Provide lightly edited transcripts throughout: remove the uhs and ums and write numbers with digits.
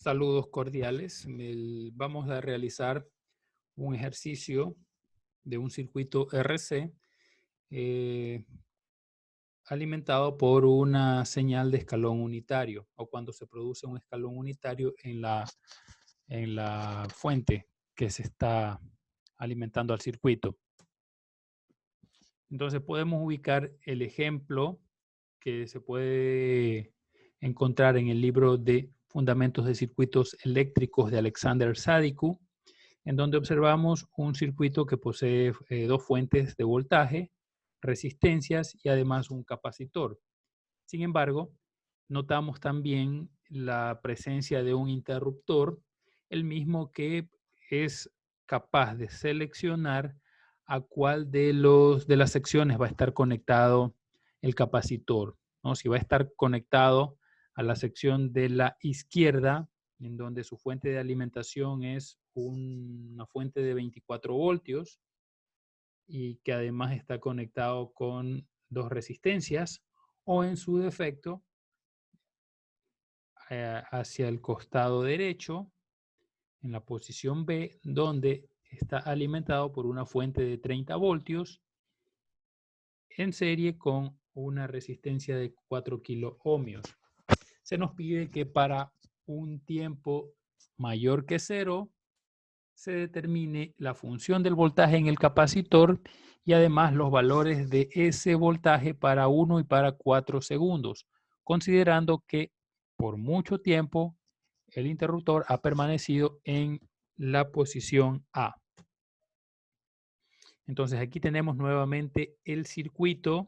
Saludos cordiales. Vamos a realizar un ejercicio de un circuito RC alimentado por una señal de escalón unitario o cuando se produce un escalón unitario en la fuente que se está alimentando al circuito. Entonces podemos ubicar el ejemplo que se puede encontrar en el libro de Fundamentos de Circuitos Eléctricos de Alexander Sadiku, en donde observamos un circuito que posee dos fuentes de voltaje, resistencias y además un capacitor. Sin embargo, notamos también la presencia de un interruptor, el mismo que es capaz de seleccionar a cuál de las secciones va a estar conectado el capacitor, ¿no? Si va a estar conectado a la sección de la izquierda, en donde su fuente de alimentación es una fuente de 24 voltios y que además está conectado con dos resistencias, o en su defecto, hacia el costado derecho, en la posición B, donde está alimentado por una fuente de 30 voltios en serie con una resistencia de 4 kiloohmios. Se nos pide que para un tiempo mayor que 0 se determine la función del voltaje en el capacitor y además los valores de ese voltaje para 1 y para 4 segundos, considerando que por mucho tiempo el interruptor ha permanecido en la posición A. Entonces aquí tenemos nuevamente el circuito.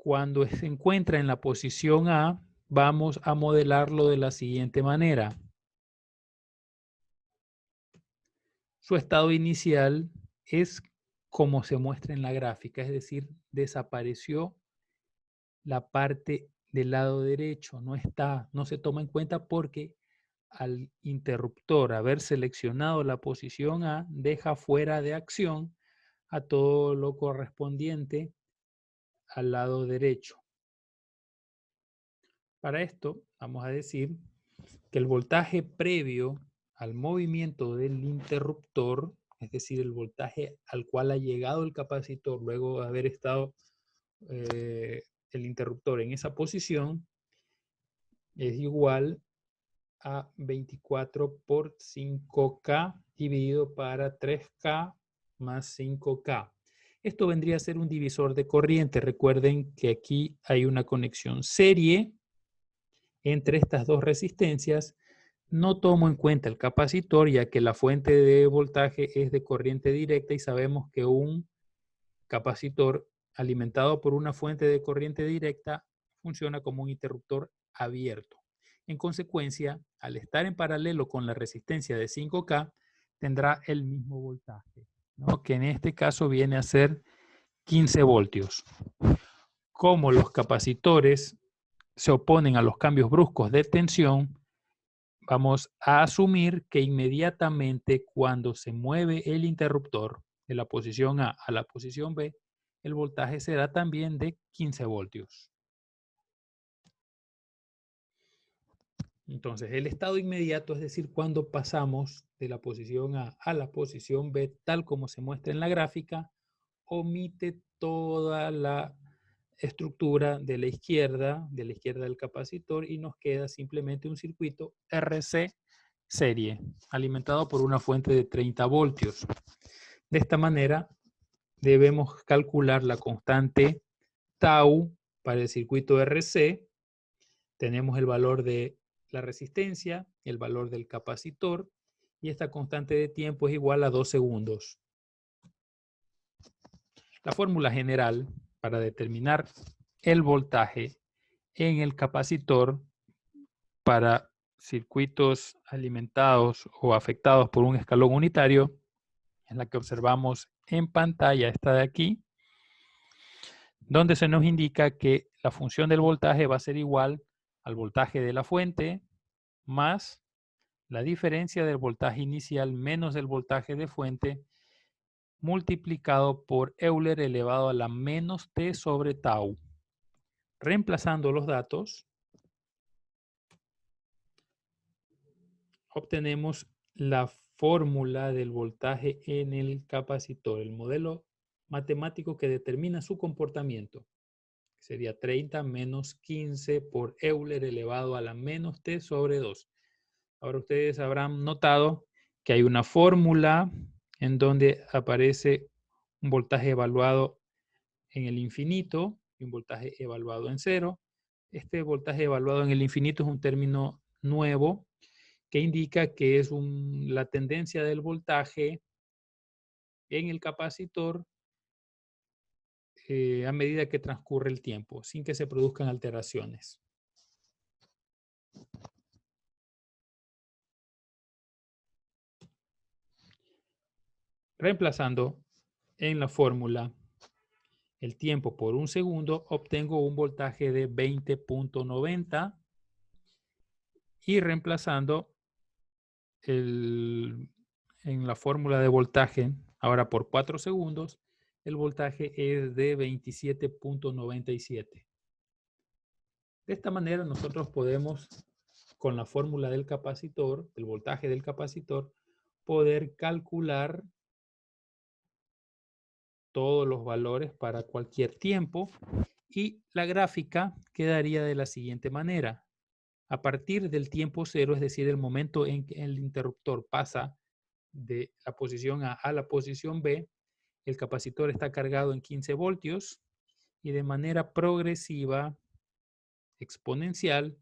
Cuando se encuentra en la posición A, vamos a modelarlo de la siguiente manera. Su estado inicial es como se muestra en la gráfica, es decir, desapareció la parte del lado derecho, no se toma en cuenta porque al interruptor haber seleccionado la posición A, deja fuera de acción a todo lo correspondiente al lado derecho. Para esto, vamos a decir que el voltaje previo al movimiento del interruptor, es decir, el voltaje al cual ha llegado el capacitor luego de haber estado el interruptor en esa posición, es igual a 24 por 5K dividido para 3K más 5K. Esto vendría a ser un divisor de corriente. Recuerden que aquí hay una conexión serie entre estas dos resistencias. No tomo en cuenta el capacitor, ya que la fuente de voltaje es de corriente directa y sabemos que un capacitor alimentado por una fuente de corriente directa funciona como un interruptor abierto. En consecuencia, al estar en paralelo con la resistencia de 5K, tendrá el mismo voltaje, ¿no? Que en este caso viene a ser 15 voltios. Como los capacitores se oponen a los cambios bruscos de tensión, vamos a asumir que inmediatamente cuando se mueve el interruptor de la posición A a la posición B, el voltaje será también de 15 voltios. Entonces, el estado inmediato, es decir, cuando pasamos de la posición A a la posición B, tal como se muestra en la gráfica, omite toda la estructura de la izquierda del capacitor y nos queda simplemente un circuito RC serie, alimentado por una fuente de 30 voltios. De esta manera, debemos calcular la constante tau para el circuito RC. Tenemos el valor de la resistencia, el valor del capacitor, y esta constante de tiempo es igual a 2 segundos. La fórmula general para determinar el voltaje en el capacitor para circuitos alimentados o afectados por un escalón unitario es la que observamos en pantalla, esta de aquí, donde se nos indica que la función del voltaje va a ser igual al voltaje de la fuente más la diferencia del voltaje inicial menos el voltaje de fuente multiplicado por Euler elevado a la menos t sobre tau. Reemplazando los datos, obtenemos la fórmula del voltaje en el capacitor, el modelo matemático que determina su comportamiento. Sería 30 menos 15 por Euler elevado a la menos t sobre 2. Ahora ustedes habrán notado que hay una fórmula en donde aparece un voltaje evaluado en el infinito y un voltaje evaluado en cero. Este voltaje evaluado en el infinito es un término nuevo que indica que es la tendencia del voltaje en el capacitor a medida que transcurre el tiempo, sin que se produzcan alteraciones. Reemplazando en la fórmula el tiempo por un segundo, obtengo un voltaje de 20.90 y reemplazando en la fórmula de voltaje, ahora por 4 segundos, el voltaje es de 27.97. De esta manera nosotros podemos, con la fórmula del capacitor, del voltaje del capacitor, poder calcular todos los valores para cualquier tiempo y la gráfica quedaría de la siguiente manera. A partir del tiempo cero, es decir, el momento en que el interruptor pasa de la posición A a la posición B, el capacitor está cargado en 15 voltios y de manera progresiva, exponencial,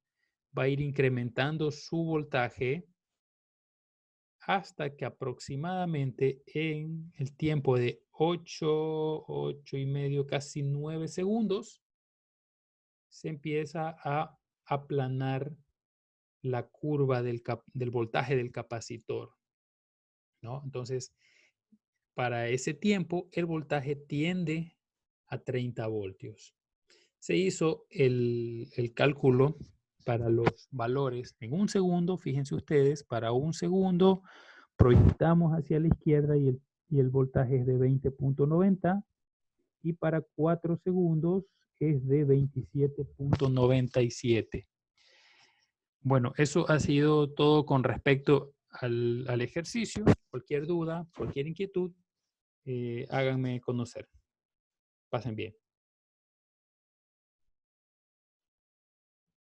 va a ir incrementando su voltaje hasta que aproximadamente en el tiempo de 8 y medio, casi 9 segundos, se empieza a aplanar la curva del voltaje del capacitor, ¿no? Entonces, para ese tiempo, el voltaje tiende a 30 voltios. Se hizo el cálculo para los valores en un segundo. Fíjense ustedes, para un segundo proyectamos hacia la izquierda y el voltaje es de 20.90 y para 4 segundos es de 27.97. Bueno, eso ha sido todo con respecto al ejercicio. Cualquier duda, cualquier inquietud, háganme conocer. Pasen bien.